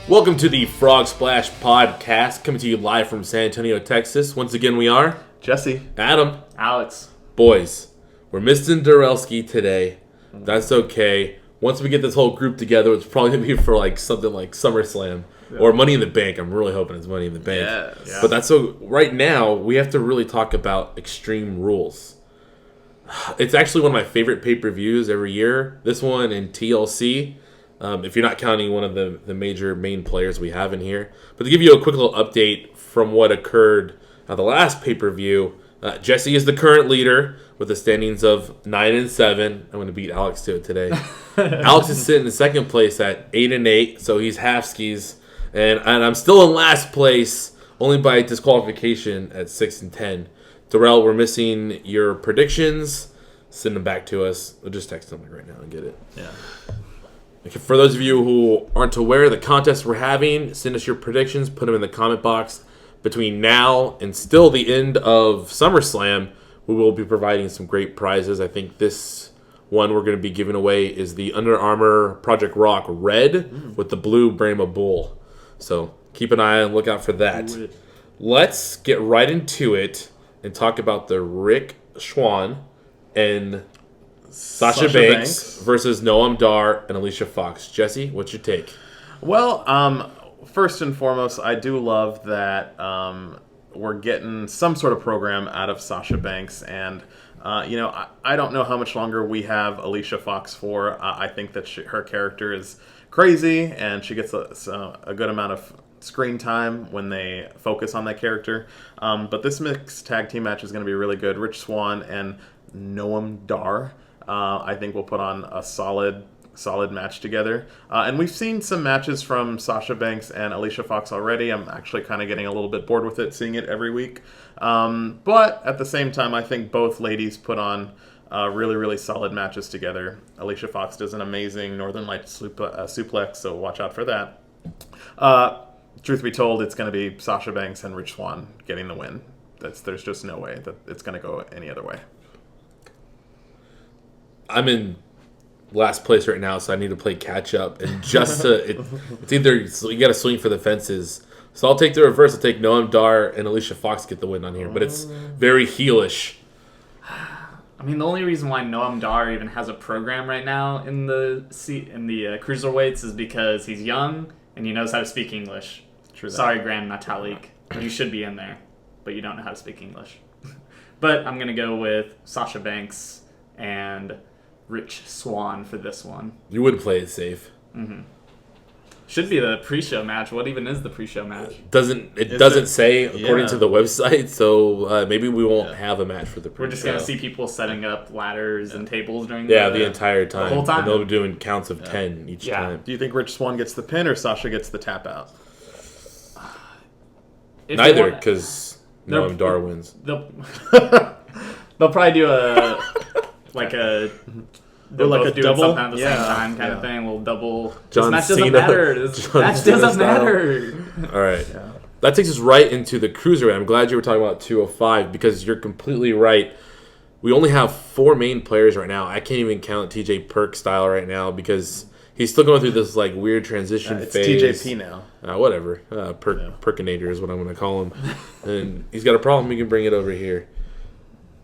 Welcome to the Frog Splash Podcast, coming to you live from San Antonio, Texas. Once again, we are Jesse, Adam, Alex. Boys, we're missing Durelski today. That's okay. Once we get this whole group together, it's probably going to be for like something like SummerSlam or Money in the Bank. I'm really hoping it's Money in the Bank. Yes. But that's so. Right now, we have to really talk about Extreme Rules. It's actually one of my favorite pay-per-views every year. This one and TLC. If you're not counting one of the major main players we have in here. But to give you a quick little update from what occurred at the last pay-per-view, Jesse is the current leader with the standings of 9-7. I'm going to beat Alex to it today. Alex is sitting in second place at 8-8, so he's half skis. And I'm still in last place, only by disqualification at 6-10. Darrell, we're missing your predictions. Send them back to us. We'll just text them right now and get it. Yeah. For those of you who aren't aware of the contest we're having, send us your predictions, put them in the comment box. Between now and still the end of SummerSlam, we will be providing some great prizes. I think this one we're going to be giving away is the Under Armour Project Rock Red with the blue Brahma Bull. So keep an eye and look out for that. Let's get right into it and talk about the Rick Swann and Sasha Banks versus Noam Dar and Alicia Fox. Jesse, what's your take? Well, first and foremost, I do love that we're getting some sort of program out of Sasha Banks. And, I don't know how much longer we have Alicia Fox for. I think that her character is crazy, and she gets a good amount of screen time when they focus on that character. But this mixed tag team match is going to be really good. Rich Swann and Noam Dar. I think we'll put on a solid match together. And we've seen some matches from Sasha Banks and Alicia Fox already. I'm actually kind of getting a little bit bored with it, seeing it every week. But at the same time, I think both ladies put on really, really solid matches together. Alicia Fox does an amazing Northern Lights suplex, so watch out for that. Truth be told, it's going to be Sasha Banks and Rich Swann getting the win. There's just no way that it's going to go any other way. I'm in last place right now, so I need to play catch up. And it's either you got to swing for the fences. So I'll take the reverse. I'll take Noam Dar and Alicia Fox get the win on here, but it's very heelish. I mean, the only reason why Noam Dar even has a program right now in the Cruiserweights is because he's young and he knows how to speak English. True that. Sorry, Grand Metalik. You should be in there, but you don't know how to speak English. But I'm going to go with Sasha Banks and Rich Swann for this one. You would play it safe. Mm-hmm. Should be the pre-show match. What even is the pre-show match? It doesn't say according to the website, so maybe we won't have a match for the pre-show. We're just going to see people setting up ladders and tables during the entire time. The whole time? And they'll be doing counts of 10 each time. Do you think Rich Swann gets the pin or Sasha gets the tap out? Neither, because Noam Dar wins. They'll probably do a double something at the same time kind of thing. A little double. John this match Cena. doesn't matter. This match doesn't matter. All right. Yeah. That takes us right into the Cruiserweight. I'm glad you were talking about 205 because you're completely right. We only have 4 main players right now. I can't even count TJ Perk style right now because he's still going through this like weird transition phase. It's TJP now. Whatever. Perkinator is what I'm going to call him. And he's got a problem. We can bring it over here.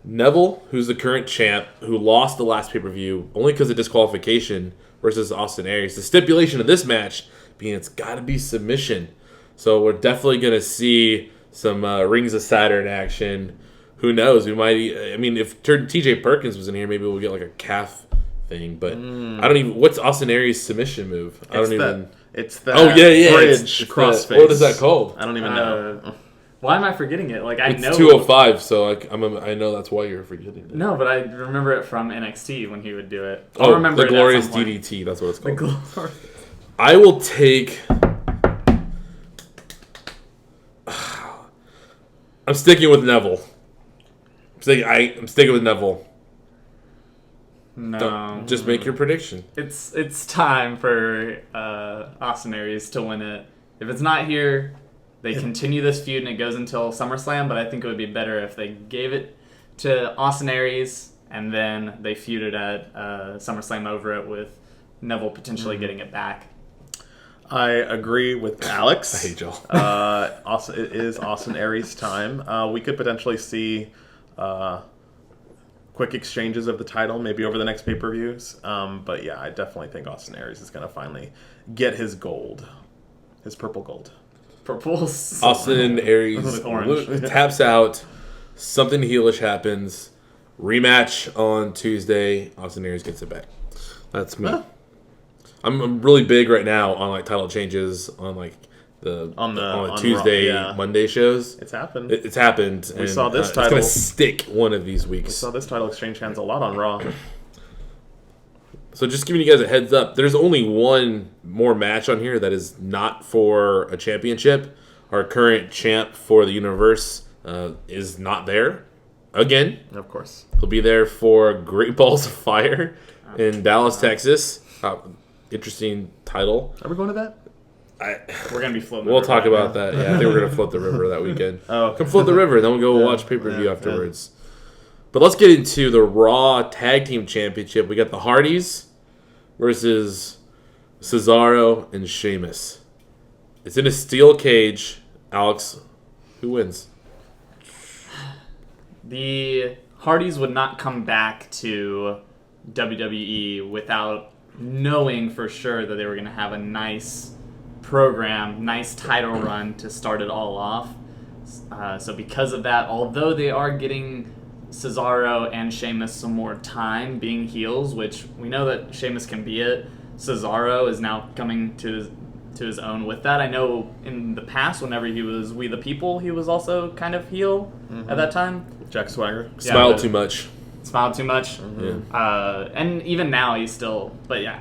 Neville, who's the current champ, who lost the last pay-per-view only because of disqualification versus Austin Aries. The stipulation of this match being it's got to be submission. So we're definitely going to see some Rings of Saturn action. Who knows? We might. I mean, if TJ Perkins was in here, maybe we'll get like a calf thing. But I don't even. What's Austin Aries' submission move? It's the bridge crossface. What is that called? I don't even know. Why am I forgetting it? It's 205, so I know that's why you're forgetting it. No, but I remember it from NXT when he would do it. I'll remember the Glorious DDT. That's what it's called. I will take. I'm sticking with Neville. I'm sticking with Neville. No. Just make your prediction. It's time for Austin Aries to win it. If it's not here, they continue this feud and it goes until SummerSlam, but I think it would be better if they gave it to Austin Aries and then they feuded at SummerSlam over it with Neville potentially getting it back. I agree with Alex. I hate y'all. It is Austin Aries' time. We could potentially see quick exchanges of the title, maybe over the next pay-per-views. But yeah, I definitely think Austin Aries is going to finally get his gold, his purple gold. Purple. Austin Aries With orange. taps out. Something heelish happens. Rematch on Tuesday. Austin Aries gets it back. That's me. Huh. I'm really big right now on like title changes on like on Tuesday, Raw, yeah. Monday shows. It's happened. It's happened. We saw this It's title. gonna stick one of these weeks. We saw this title exchange hands a lot on Raw. So just giving you guys a heads up, there's only one more match on here that is not for a championship. Our current champ for the universe is not there again. Of course. He'll be there for Great Balls of Fire in Dallas, Texas. Interesting title. Are we going to that? We're gonna be floating. We'll talk about that. Yeah, I think we're gonna float the river that weekend. Oh, Come float the river, and then we'll go watch pay-per-view afterwards. But let's get into the Raw Tag Team Championship. We got the Hardys versus Cesaro and Sheamus. It's in a steel cage. Alex, who wins? The Hardys would not come back to WWE without knowing for sure that they were going to have a nice program, nice title run to start it all off. So because of that, although they are getting Cesaro and Sheamus some more time being heels, which we know that Sheamus can be it, Cesaro is now coming to his own with that. I know in the past, whenever he was We the People, he was also kind of heel at that time. Jack Swagger. Smiled too much. Smiled too much. Yeah. And even now he's still, but yeah,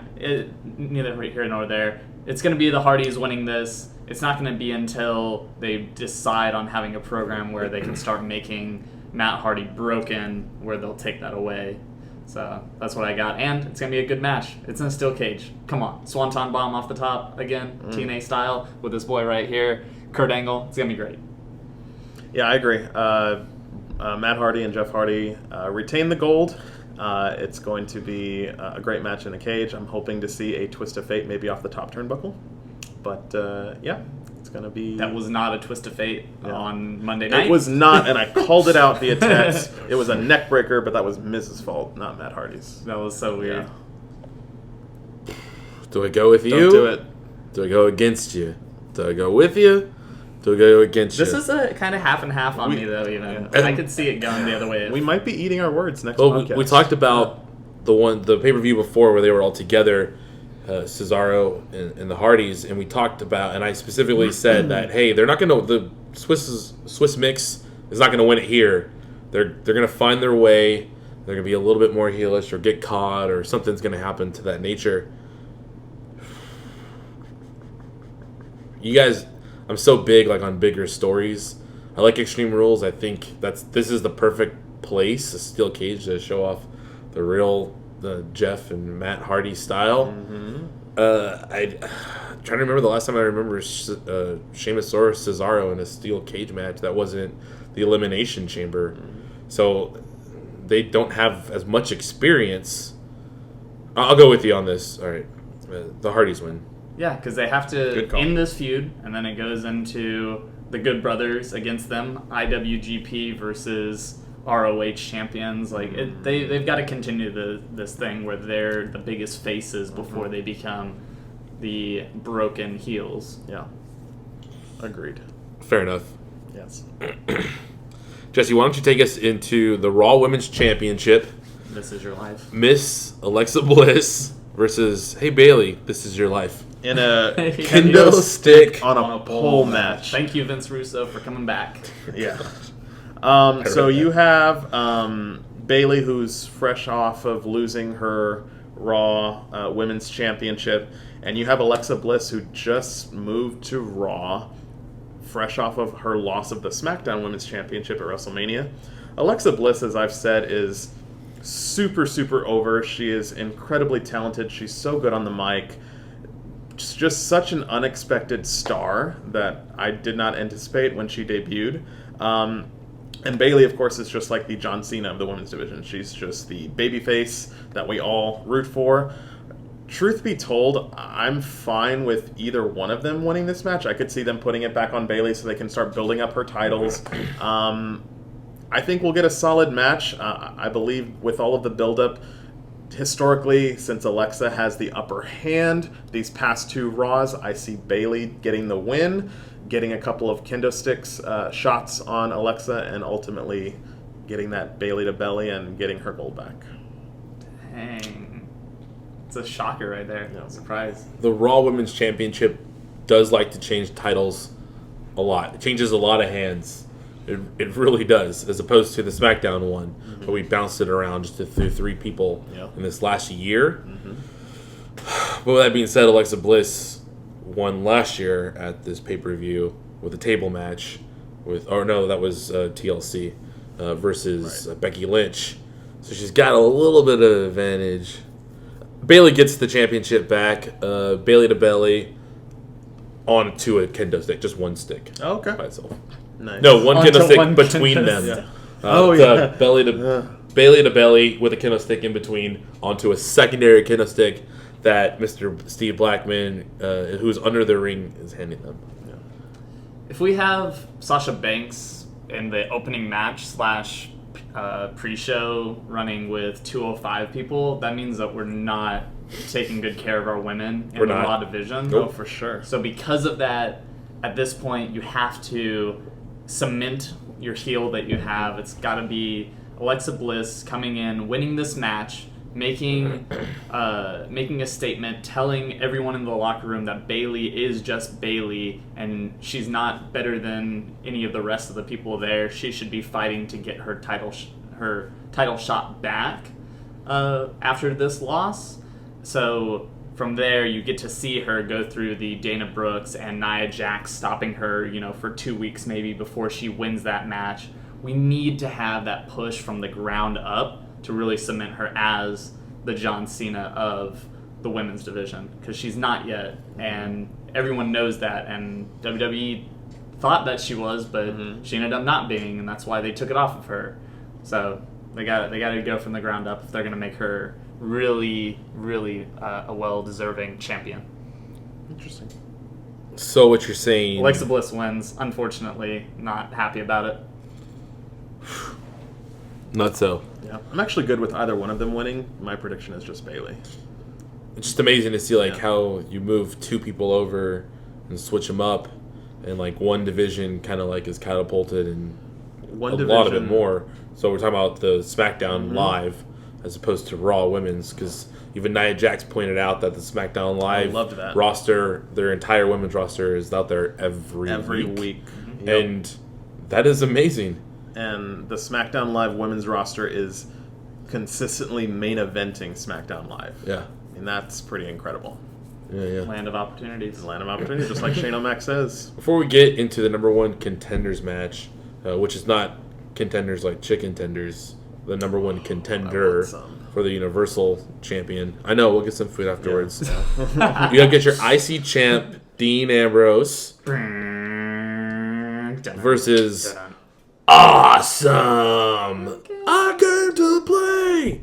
neither here nor there. It's going to be the Hardys winning this. It's not going to be until they decide on having a program where they can start making Matt Hardy broken, where they'll take that away. So that's what I got. And it's going to be a good match. It's in a steel cage. Come on. Swanton bomb off the top again, TNA style, with this boy right here, Kurt Angle. It's going to be great. Yeah, I agree. Matt Hardy and Jeff Hardy retain the gold. It's going to be a great match in a cage. I'm hoping to see a twist of fate maybe off the top turnbuckle. But yeah, it's going to be... That was not a twist of fate on Monday night. It was not, and I called it out via text. It was a neck breaker, but that was Miz's fault, not Matt Hardy's. That was so weird. Yeah. Do I go with you? Don't do it. Do I go against you? Do I go with you? Do I go against you? This is a kind of half and half on me, though, even. I could see it going the other way. We might be eating our words next Well, podcast. we talked about the pay-per-view before where they were all together, Cesaro and the Hardys, and we talked about, and I specifically said that, hey, they're not going to, the Swiss Mix is not going to win it here. They're going to find their way. They're going to be a little bit more heelish or get caught or something's going to happen to that nature. You guys, I'm so big like on bigger stories. I like Extreme Rules. I think this is the perfect place, a steel cage, to show off the real Jeff and Matt Hardy style. I'm trying to remember the last time I remember Sheamus or Cesaro in a steel cage match that wasn't the Elimination Chamber. So they don't have as much experience. I'll go with you on this. All right, the Hardys win. Yeah, because they have to end this feud, and then it goes into the Good Brothers against them, IWGP versus ROH champions. Like they've got to continue this thing where they're the biggest faces before they become the broken heels. Yeah. Agreed. Fair enough. Yes. Jesse, why don't you take us into the Raw Women's Championship? This is your life. Miss Alexa Bliss versus Hey Bailey, this is your life. In a kendo stick on a pole match. Thank you, Vince Russo, for coming back. Yeah. So you have Bailey, who's fresh off of losing her Raw Women's Championship, and you have Alexa Bliss, who just moved to Raw, fresh off of her loss of the SmackDown Women's Championship at WrestleMania. Alexa Bliss, as I've said, is super, super over. She is incredibly talented. She's so good on the mic. Just such an unexpected star that I did not anticipate when she debuted. And Bailey, of course, is just like the John Cena of the women's division. She's just the babyface that we all root for. Truth be told, I'm fine with either one of them winning this match. I could see them putting it back on Bayley so they can start building up her titles. I think we'll get a solid match. I believe with all of the build-up, historically, since Alexa has the upper hand, these past 2 Raws, I see Bayley getting the win, getting a couple of kendo sticks shots on Alexa, and ultimately getting that Bayley to belly and getting her gold back. Dang. It's a shocker right there. Yeah. Surprise. The Raw Women's Championship does like to change titles a lot. It changes a lot of hands. It really does, as opposed to the SmackDown one, where we bounced it around just through 3 people in this last year. But with that being said, Alexa Bliss won last year at this pay-per-view with a table match that was TLC versus Becky Lynch. So she's got a little bit of advantage. Bayley gets the championship back. Bayley to belly onto a kendo stick, just one stick. Oh, okay. By itself. Nice. No, one Onto kendo stick one between kendo them. stick. Belly to belly with a kendo stick in between onto a secondary kendo stick that Mr. Steve Blackman, who's under the ring, is handing them. Yeah. If we have Sasha Banks in the opening match / pre-show running with 205 people, that means that we're not taking good care of our women in the Raw division. Nope. Oh, for sure. So because of that, at this point, you have to cement your heel that you have. It's got to be Alexa Bliss coming in, winning this match, making a statement, telling everyone in the locker room that Bayley is just Bayley, and she's not better than any of the rest of the people there. She should be fighting to get her title shot back after this loss. So from there, you get to see her go through the Dana Brooks and Nia Jax stopping her, for 2 weeks maybe before she wins that match. We need to have that push from the ground up to really cement her as the John Cena of the women's division, because she's not yet, and everyone knows that, and WWE thought that she was, but she ended up not being, and that's why they took it off of her. So they got to go from the ground up if they're going to make her really, really a well-deserving champion. Interesting. So what you're saying... Alexa Bliss wins. Unfortunately, not happy about it. Not so. Yeah, I'm actually good with either one of them winning. My prediction is just Bayley. It's just amazing to see how you move 2 people over and switch them up, and one division kind of is catapulted and lot of it more. So we're talking about the SmackDown Live as opposed to Raw Women's, because even Nia Jax pointed out that the SmackDown Live roster, their entire women's roster, is out there every week. Yep. And that is amazing. And the SmackDown Live women's roster is consistently main eventing SmackDown Live. Yeah. And that's pretty incredible. Yeah. Land of opportunities. Land of opportunity, just like Shane O'Mac says. Before we get into the number 1 contenders match, which is not contenders like chicken tenders, the number 1 contender for the Universal Champion. I know, we'll get some food afterwards. Yeah. You gotta get your IC champ, Dean Ambrose, versus Awesome! I came to play!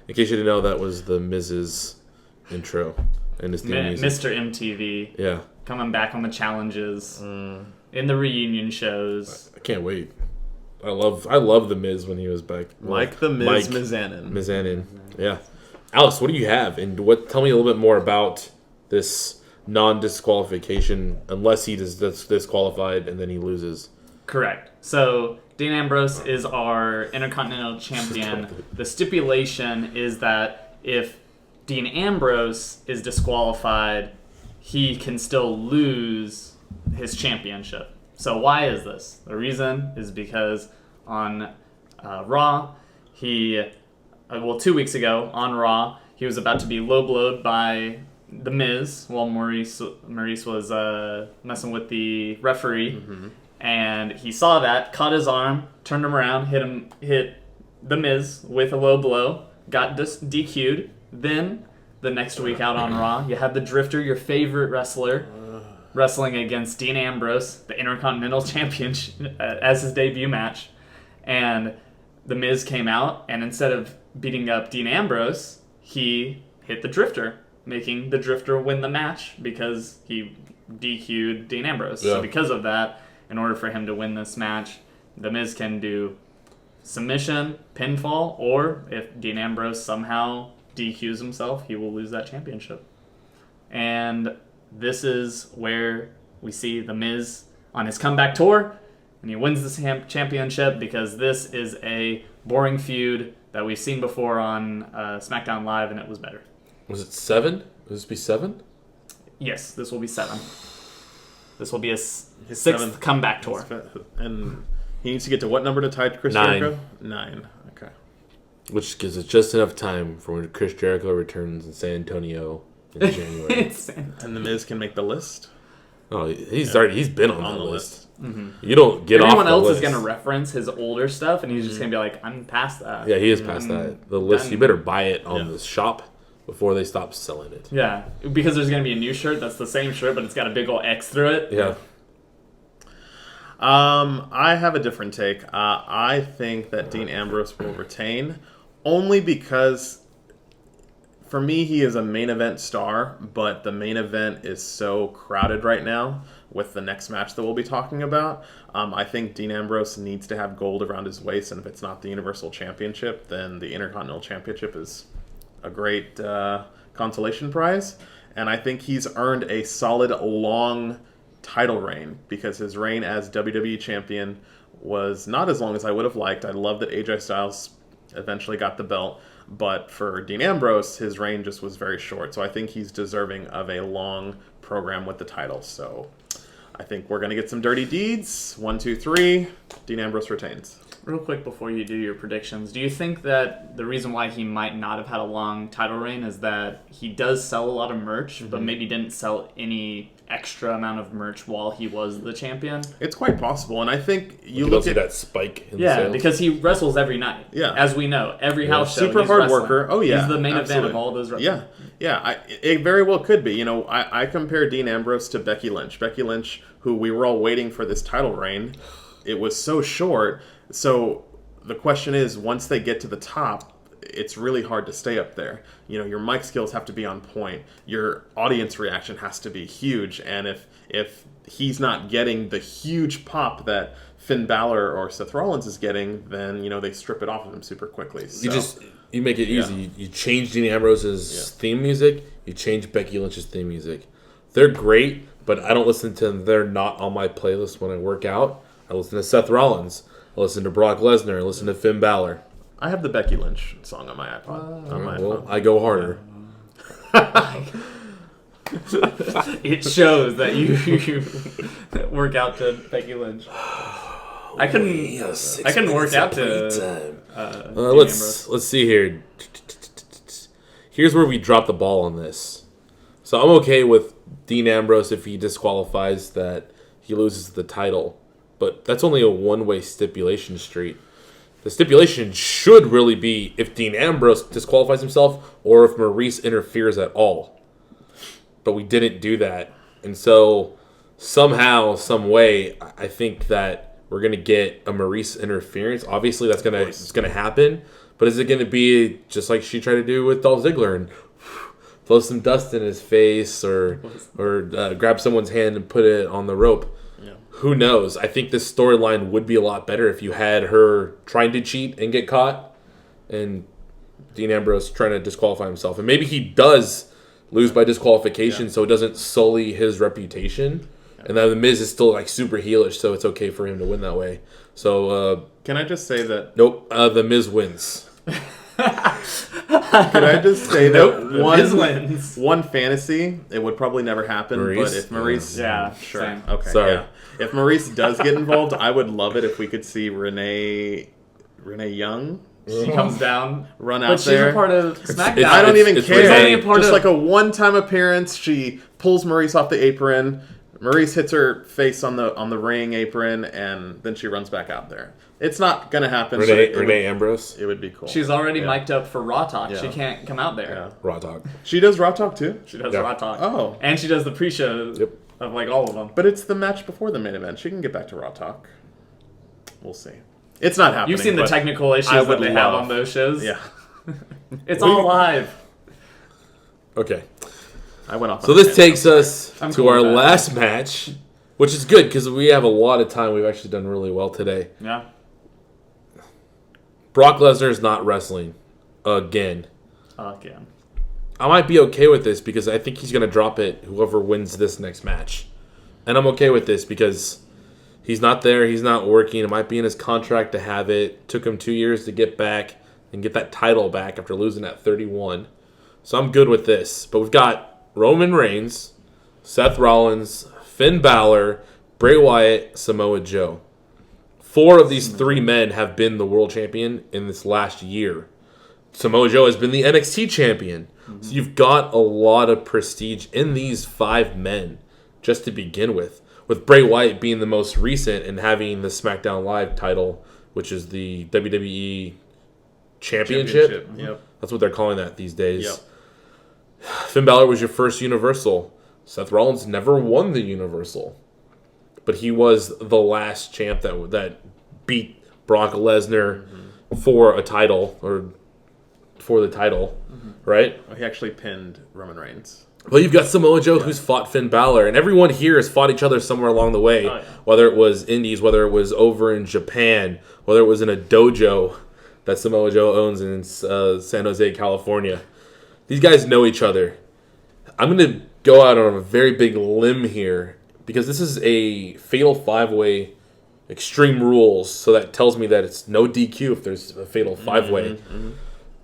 In case you didn't know, that was the Miz's intro. And his theme music. Mr. MTV. Yeah. Coming back on the challenges. In the reunion shows. I can't wait. I love the Miz when he was back. Like the Miz Mizanin. Mizanin. Yeah. Alice, what do you have? And tell me a little bit more about this non-disqualification, unless he is disqualified and then he loses. Correct. So Dean Ambrose is our Intercontinental Champion. The stipulation is that if Dean Ambrose is disqualified, he can still lose his championship. So why is this? The reason is because on Raw, 2 weeks ago on Raw, he was about to be low-blowed by The Miz while Maurice was messing with the referee. And he saw that, caught his arm, turned him around, hit The Miz with a low blow, got DQ'd. Then, the next week out on Raw, you had the Drifter, your favorite wrestler, wrestling against Dean Ambrose, the Intercontinental Champion, as his debut match. And The Miz came out, and instead of beating up Dean Ambrose, he hit the Drifter. making the Drifter win the match because he DQ'd Dean Ambrose. Yeah. So because of that, in order for him to win this match, The Miz can do submission, pinfall, or if Dean Ambrose somehow DQs himself, he will lose that championship. And this is where we see The Miz on his comeback tour, and he wins the championship because this is a boring feud that we've seen before on SmackDown Live, and it was better. Was it 7? Would this be 7? Yes, this will be 7. This will be his 6th seventh comeback tour. And he needs to get to what number to tie Chris 9. Jericho? 9. Okay. Which gives us just enough time for when Chris Jericho returns in San Antonio in January. And The Miz can make the list. Oh, he's been on the list. Mm-hmm. You don't get Everyone off the else list. is going to reference his older stuff, and he's just going to be like, I'm past that. Yeah, he is past that. The list, Done. you better buy it on the shop before they stop selling it. Yeah, because there's going to be a new shirt that's the same shirt, but it's got a big old X through it. Yeah. I have a different take. I think that Dean Ambrose will retain, only because for me he is a main event star, but the main event is so crowded right now with the next match that we'll be talking about. I think Dean Ambrose needs to have gold around his waist, and if it's not the Universal Championship, then the Intercontinental Championship is a great consolation prize. And I think he's earned a solid, long title reign, because his reign as WWE Champion was not as long as I would have liked. I love that AJ Styles eventually got the belt, but for Dean Ambrose, his reign just was very short. So I think he's deserving of a long program with the title. So I think we're going to get some dirty deeds. 1, 2, 3. Dean Ambrose retains. Real quick before you do your predictions, do you think that the reason why he might not have had a long title reign is that he does sell a lot of merch, but maybe didn't sell any extra amount of merch while he was the champion? It's quite possible, and I think you You look see at that spike in the sales? Because he wrestles every night. Yeah. As we know, every house show. super he's hard wrestling. worker. Oh yeah, He's the main absolutely. event of all those wrestling. It very well could be. You know, I compare Dean Ambrose to Becky Lynch. Becky Lynch, who we were all waiting for this title reign, it was so short. So the question is, once they get to the top, it's really hard to stay up there. You know, your mic skills have to be on point. Your audience reaction has to be huge. And if he's not getting the huge pop that Finn Balor or Seth Rollins is getting, then, you know, they strip it off of him super quickly. So, You make it easy. You change Dean Ambrose's theme music. You change Becky Lynch's theme music. They're great, but I don't listen to them. They're not on my playlist when I work out. I listen to Seth Rollins. I listen to Brock Lesnar. I listen to Finn Balor. I have the Becky Lynch song on my iPod. on my Well, iPhone. I go harder. It shows that you work out to Becky Lynch. I couldn't work out to Dean Ambrose. Let's see here. Here's where we drop the ball on this. So I'm okay with Dean Ambrose if he disqualifies that he loses the title, but that's only a one-way stipulation street. The stipulation should really be if Dean Ambrose disqualifies himself or if Maurice interferes at all. But we didn't do that. And so somehow, some way, I think that we're going to get a Maurice interference. Obviously, it's going to happen. But is it going to be just like she tried to do with Dolph Ziggler and blow some dust in his face or grab someone's hand and put it on the rope? Who knows? I think this storyline would be a lot better if you had her trying to cheat and get caught and Dean Ambrose trying to disqualify himself. And maybe he does lose by disqualification so it doesn't sully his reputation. And then The Miz is still like super heelish, so it's okay for him to win that way. So, Can I just say that... Nope, The Miz wins. Can I just say that wins. one fantasy, it would probably never happen, Maurice? but if Maurice... Yeah, Sure. same. Okay, Sorry. yeah. If Maurice does get involved, I would love it if we could see Renee Young She comes down, run out but she's there. a part of SmackDown. It's- I don't even it's care. Renee. Just like a one-time appearance, she pulls Maurice off the apron. Maurice hits her face on the ring apron, and then she runs back out there. It's not gonna happen. so Renee Ambrose. It would be cool. She's already Yeah. mic'd up for Raw Talk. Yeah. She can't come out there. Yeah. Raw Talk. She does Raw Talk too, She does Yeah. Raw Talk. Oh. And she does the pre-show Yep. of like all of them. but it's the match before the main event. She can get back to Raw Talk. We'll see. It's not happening. You've seen the but technical issues I that would they have love- on those shows? Yeah. It's all live. Okay. I went off. So this takes us I'm to cool our with that. last match, which is good because we have a lot of time. We've actually done really well today. Yeah. Brock Lesnar is not wrestling again. Again. I might be okay with this because I think he's going to drop it whoever wins this next match. And I'm okay with this because he's not there. He's not working. It might be in his contract to have it. Took him 2 years to get back and get that title back after losing at 31. So I'm good with this. But we've got Roman Reigns, Seth Rollins, Finn Balor, Bray Wyatt, Samoa Joe. 4 of these 3 men have been the world champion in this last year. Samoa Joe has been the NXT champion. So you've got a lot of prestige in these 5 men just to begin with Bray Wyatt being the most recent and having the SmackDown Live title, which is the WWE Championship. Yep. That's what they're calling that these days. Yep. Finn Balor was your first Universal. Seth Rollins never won the Universal, but he was the last champ that beat Brock Lesnar for a title or for the title, right? He actually pinned Roman Reigns. Well, you've got Samoa Joe who's fought Finn Balor, and everyone here has fought each other somewhere along the way, whether it was indies, whether it was over in Japan, whether it was in a dojo that Samoa Joe owns in San Jose, California. These guys know each other. I'm going to go out on a very big limb here because this is a Fatal 5-Way Extreme Rules, so that tells me that it's no DQ if there's a Fatal 5-Way.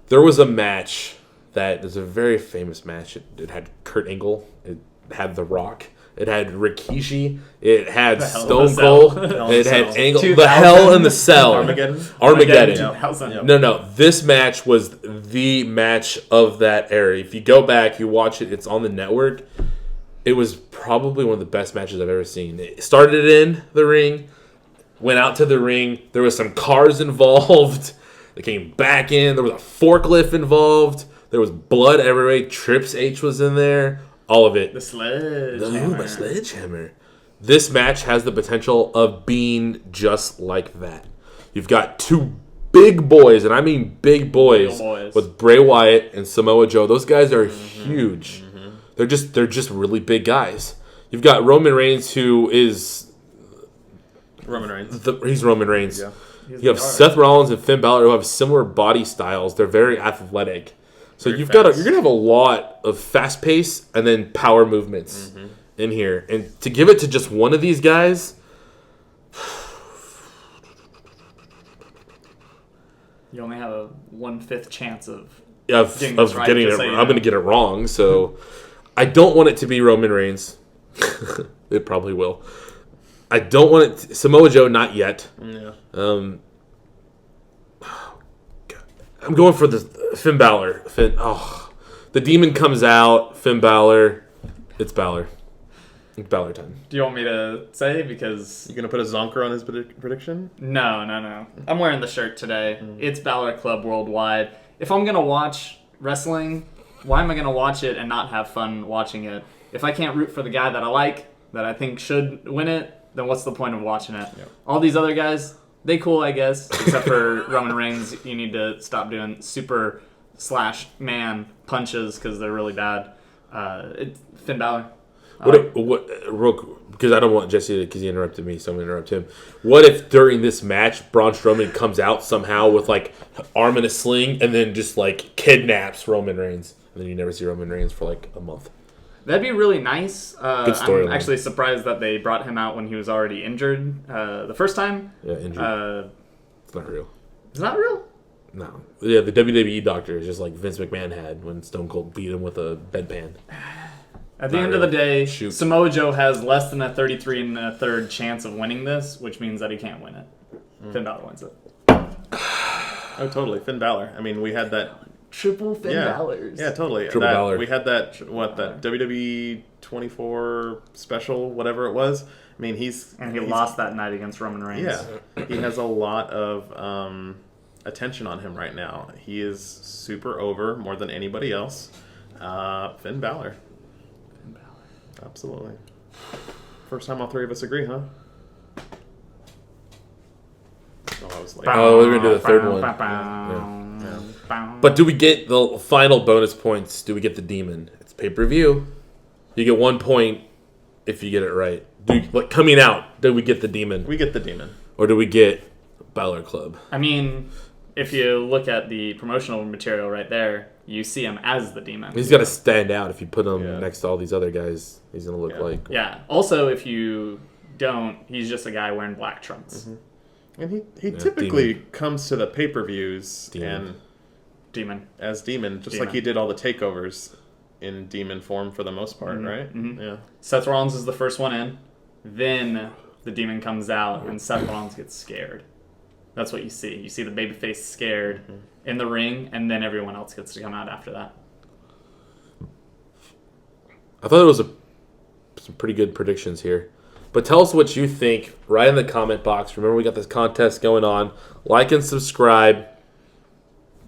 There was a match that is a very famous match. It had Kurt Angle. It had The Rock. It had Rikishi. It had Stone Cold. It had Angle. The Hell in the Cell. Armageddon. No. This match was the match of that era. If you go back, you watch it. It's on the network. It was probably one of the best matches I've ever seen. It started in the ring, went out to the ring. There was some cars involved. They came back in. There was a forklift involved. There was blood everywhere. Trips H was in there. All of it. The sledgehammer. My sledgehammer. This match has the potential of being just like that. You've got 2 big boys, and I mean big boys, with Bray Wyatt and Samoa Joe. Those guys are huge. They're just really big guys. You've got Roman Reigns, who is Roman Reigns. He's Roman Reigns. Yeah. You have Seth Rollins and Finn Balor, who have similar body styles. They're very athletic. So you're going to have a lot of fast pace and then power movements in here. And to give it to just one of these guys, you only have a 1/5 chance of getting right, it. so I'm going to get it wrong. So I don't want it to be Roman Reigns. It probably will. I don't want it Samoa Joe, not yet. Yeah. I'm going for the Finn Balor. The demon comes out. Finn Balor. It's Balor. It's Balor time. Do you want me to say? Because You gonna put a zonker on his prediction? No. I'm wearing the shirt today. It's Balor Club Worldwide. If I'm gonna watch wrestling, why am I gonna watch it and not have fun watching it? If I can't root for the guy that I like, that I think should win it, then what's the point of watching it? Yep. All these other guys, they cool, I guess, except for Roman Reigns. You need to stop doing super/man punches because they're really bad. Finn Balor. Because I don't want Jesse to, because he interrupted me, so I'm going to interrupt him. What if during this match, Braun Strowman comes out somehow with like arm in a sling and then just like kidnaps Roman Reigns, and then you never see Roman Reigns for like a month? That'd be really nice. Good story. I'm actually surprised that they brought him out when he was already injured the first time. Yeah, injured. It's not real. It's not real? No. Yeah, the WWE doctor is just like Vince McMahon had when Stone Cold beat him with a bedpan. At the end of the day, Samoa Joe has less than a 33 1/3 chance of winning this, which means that he can't win it. Finn Balor wins it. Oh, totally. Finn Balor. I mean, we had that... Triple Finn Balors. Yeah, totally. Triple Balor. We had that WWE 24 special, whatever it was. I mean, he lost that night against Roman Reigns. Yeah, he has a lot of attention on him right now. He is super over more than anybody else. Finn Balor. Absolutely. First time all 3 of us agree, huh? Oh, I was late. Oh, we're going to do the third one. Yeah. But do we get the final bonus points? Do we get the demon? It's pay-per-view. You get 1 point if you get it right. Coming out, did we get the demon? We get the demon. Or do we get Balor Club? I mean, if you look at the promotional material right there, you see him as the demon. He's got to stand out. If you put him next to all these other guys, he's going to look like... Yeah. Also, if you don't, he's just a guy wearing black trunks. Mm-hmm. And he typically comes to the pay-per-views and as demon, just like he did all the takeovers in demon form for the most part, right? Mm-hmm. Yeah. Seth Rollins is the first one in. Then the demon comes out and Seth Rollins gets scared. That's what you see. You see the babyface scared in the ring, and then everyone else gets to come out after that. I thought it was some pretty good predictions here. But tell us what you think right in the comment box. Remember, we got this contest going on. Like and subscribe.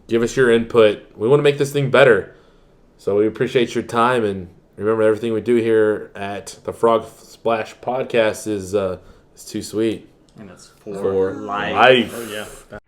Give us your input. We want to make this thing better. So we appreciate your time. And remember, everything we do here at the Frog Splash Podcast is too sweet. And it's for life. Oh, yeah.